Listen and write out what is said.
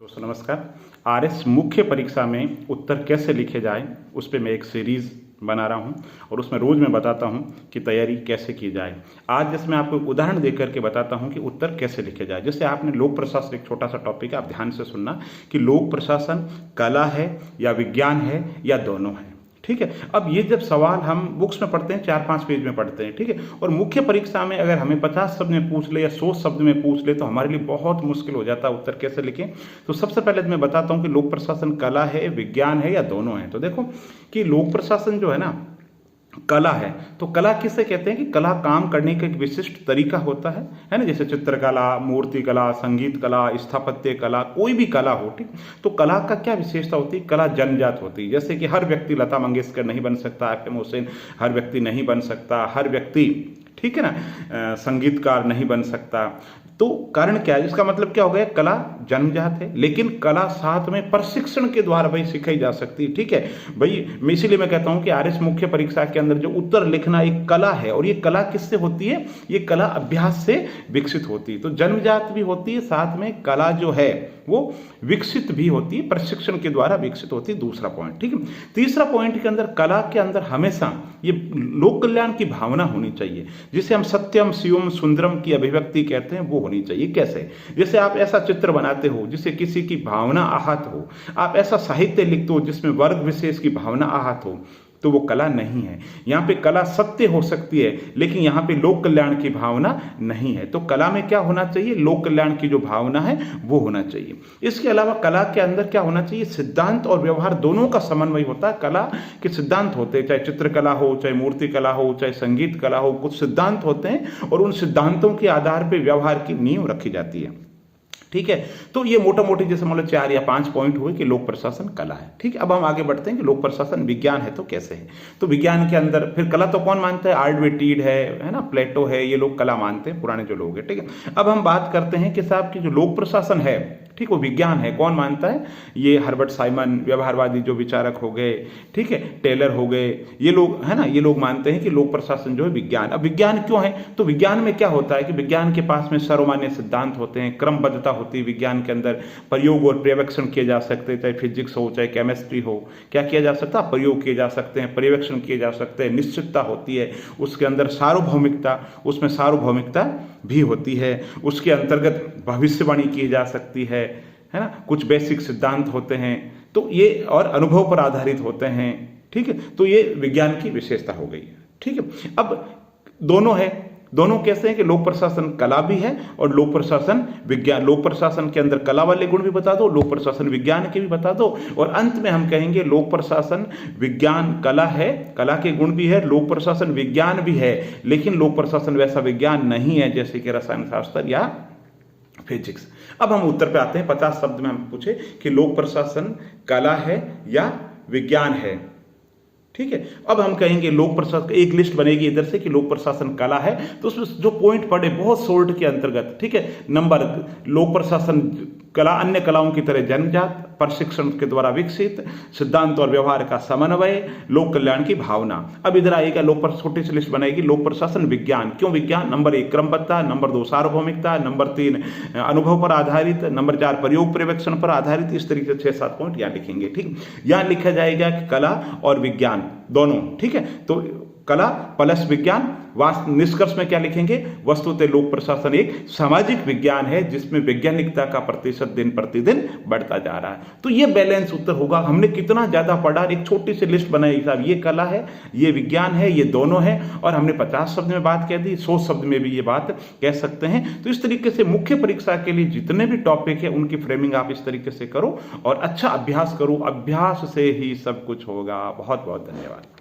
दोस्तों नमस्कार। आरएस मुख्य परीक्षा में उत्तर कैसे लिखे जाए उस पे मैं एक सीरीज़ बना रहा हूं और उसमें रोज़ मैं बताता हूं कि तैयारी कैसे की जाए। आज जिसमें आपको एक उदाहरण देकर के बताता हूं कि उत्तर कैसे लिखे जाए। जैसे आपने लोक प्रशासन, एक छोटा सा टॉपिक है, आप ध्यान से सुनना कि लोक प्रशासन कला है या विज्ञान है या दोनों है। ठीक है। अब ये जब सवाल हम बुक्स में पढ़ते हैं, 4-5 पेज में पढ़ते हैं, ठीक है, और मुख्य परीक्षा में अगर हमें 50 शब्द में पूछ ले या 100 शब्द में पूछ ले तो हमारे लिए बहुत मुश्किल हो जाता है उत्तर कैसे लिखें। तो सबसे पहले मैं बताता हूं कि लोक प्रशासन कला है, विज्ञान है या दोनों है। तो देखो कि लोक प्रशासन जो है ना, कला है। तो कला किसे कहते हैं कि कला काम करने का एक विशिष्ट तरीका होता है ना। जैसे चित्रकला, मूर्ति कला, संगीत कला, स्थापत्य कला, कोई भी कला हो, ठीक। तो कला का क्या विशेषता होती है? कला जन्मजात होती है। जैसे कि हर व्यक्ति लता मंगेशकर नहीं बन सकता, हाकिम हुसैन हर व्यक्ति नहीं बन सकता, हर व्यक्ति, ठीक है ना, संगीतकार नहीं बन सकता। तो कारण क्या है? इसका मतलब क्या हो गया? कला जन्मजात है, लेकिन कला साथ में प्रशिक्षण के द्वारा भाई सिखाई जा सकती है। ठीक है भाई, इसीलिए मैं कहता हूं कि आरएस मुख्य परीक्षा के अंदर जो उत्तर लिखना एक कला है, और ये कला किससे होती है? ये कला अभ्यास से विकसित होती है। तो जन्मजात भी होती है, साथ में कला जो है वो विकसित भी होती है, प्रशिक्षण के द्वारा विकसित होती है। दूसरा पॉइंट, ठीक है। तीसरा पॉइंट के अंदर, कला के अंदर हमेशा ये लोक कल्याण की भावना होनी चाहिए, जिसे हम सत्यम शिवम सुंदरम की अभिव्यक्ति कहते हैं, वो होनी चाहिए। कैसे? जैसे आप ऐसा चित्र बनाते हो जिससे किसी की भावना आहत हो, आप ऐसा साहित्य लिखते हो जिसमें वर्ग विशेष की भावना आहत हो, तो वो कला नहीं है। यहाँ पे कला सत्य हो सकती है, लेकिन यहाँ पे लोक कल्याण की भावना नहीं है। तो कला में क्या होना चाहिए? लोक कल्याण की जो भावना है वो होना चाहिए। इसके अलावा कला के अंदर क्या होना चाहिए? सिद्धांत और व्यवहार दोनों का समन्वय होता है। कला के सिद्धांत होते हैं, चाहे चित्रकला हो, चाहे मूर्ति कला हो, चाहे संगीत कला हो, कुछ सिद्धांत होते हैं और उन सिद्धांतों के आधार पर व्यवहार की नींव रखी जाती है। ठीक है। तो ये मोटा मोटी जैसे मान लो 4 या 5 पॉइंट हुए कि लोक प्रशासन कला है। ठीक है। अब हम आगे बढ़ते हैं कि लोक प्रशासन विज्ञान है तो कैसे है। तो विज्ञान के अंदर फिर कला तो कौन मानता है? आर्डवेटीड है ना, प्लेटो है, ये लोग कला मानते हैं, पुराने जो लोग हैं। ठीक है। अब हम बात करते हैं कि साहब की जो लोक प्रशासन है, ठीक, वो विज्ञान है। कौन मानता है? ये हर्बर्ट साइमन, व्यवहारवादी जो विचारक हो गए, ठीक है, टेलर हो गए, ये लोग है ना, ये लोग मानते हैं कि लोक प्रशासन जो है विज्ञान। अब विज्ञान क्यों है? तो विज्ञान में क्या होता है कि विज्ञान के पास में सर्वमान्य सिद्धांत होते हैं, क्रमबद्धता होती है विज्ञान के अंदर, प्रयोग और पर्यवेक्षण किए जा सकते हैं, चाहे फिजिक्स हो चाहे केमिस्ट्री हो। क्या किया जा सकता है? प्रयोग किए जा सकते हैं, पर्यवेक्षण किए जा सकते हैं, निश्चितता होती है, उसके अंदर सार्वभौमिकता, उसमें सार्वभौमिकता भी होती है, उसके अंतर्गत भविष्यवाणी की जा सकती है ना, कुछ बेसिक सिद्धांत होते हैं, तो ये और अनुभव पर आधारित होते हैं। ठीक है। तो ये विज्ञान की विशेषता हो गई है। ठीक है। अब दोनों है, दोनों कैसे हैं कि लोक प्रशासन कला भी है और लोक प्रशासन विज्ञान। लोक प्रशासन के अंदर कला वाले गुण भी बता दो, लोक प्रशासन विज्ञान के भी बता दो, और अंत में हम कहेंगे लोक प्रशासन विज्ञान कला है, कला के गुण भी है, लोक प्रशासन विज्ञान भी है, लेकिन लोक प्रशासन वैसा विज्ञान नहीं है जैसे कि रसायन शास्त्र या फिजिक्स। अब हम उत्तर पे आते हैं। 50 शब्द में हम पूछे कि लोक प्रशासन कला है या विज्ञान है। ठीक है। अब हम कहेंगे लोक प्रशासन, एक लिस्ट बनेगी इधर से कि लोक प्रशासन कला है, तो उसमें जो पॉइंट पड़े बहुत शॉर्ट के अंतर्गत, ठीक है। नंबर, लोक प्रशासन कला अन्य कलाओं की तरह जन्मजात, प्रशिक्षण के द्वारा विकसित, सिद्धांत और व्यवहार का समन्वय, लोक कल्याण की भावना। अब इधर आएगा लोक पर छोटी सी लिस्ट बनेगी लोक प्रशासन विज्ञान। क्यों विज्ञान? नंबर 1 क्रमबद्धता, नंबर 2 सार्वभौमिकता, नंबर 3 अनुभव पर आधारित, नंबर 4 प्रयोग पर्यवेक्षण पर आधारित। इस तरीके से 6-7 पॉइंट यहाँ लिखेंगे। ठीक, यहाँ लिखा जाएगा कि कला और विज्ञान दोनों। ठीक है। तो कला प्लस विज्ञान। निष्कर्ष में क्या लिखेंगे? वस्तुतः लोक प्रशासन एक सामाजिक विज्ञान है जिसमें वैज्ञानिकता का प्रतिशत दिन प्रतिदिन बढ़ता जा रहा है। तो ये बैलेंस उत्तर होगा। हमने कितना ज्यादा पढ़ा, एक छोटी सी लिस्ट बनाई साहब, ये कला है, ये विज्ञान है, ये दोनों है, और हमने 50 शब्द में बात कह दी, 100 शब्द में भी ये बात कह सकते हैं। तो इस तरीके से मुख्य परीक्षा के लिए जितने भी टॉपिक है उनकी फ्रेमिंग आप इस तरीके से करो और अच्छा अभ्यास करो। अभ्यास से ही सब कुछ होगा। बहुत बहुत धन्यवाद।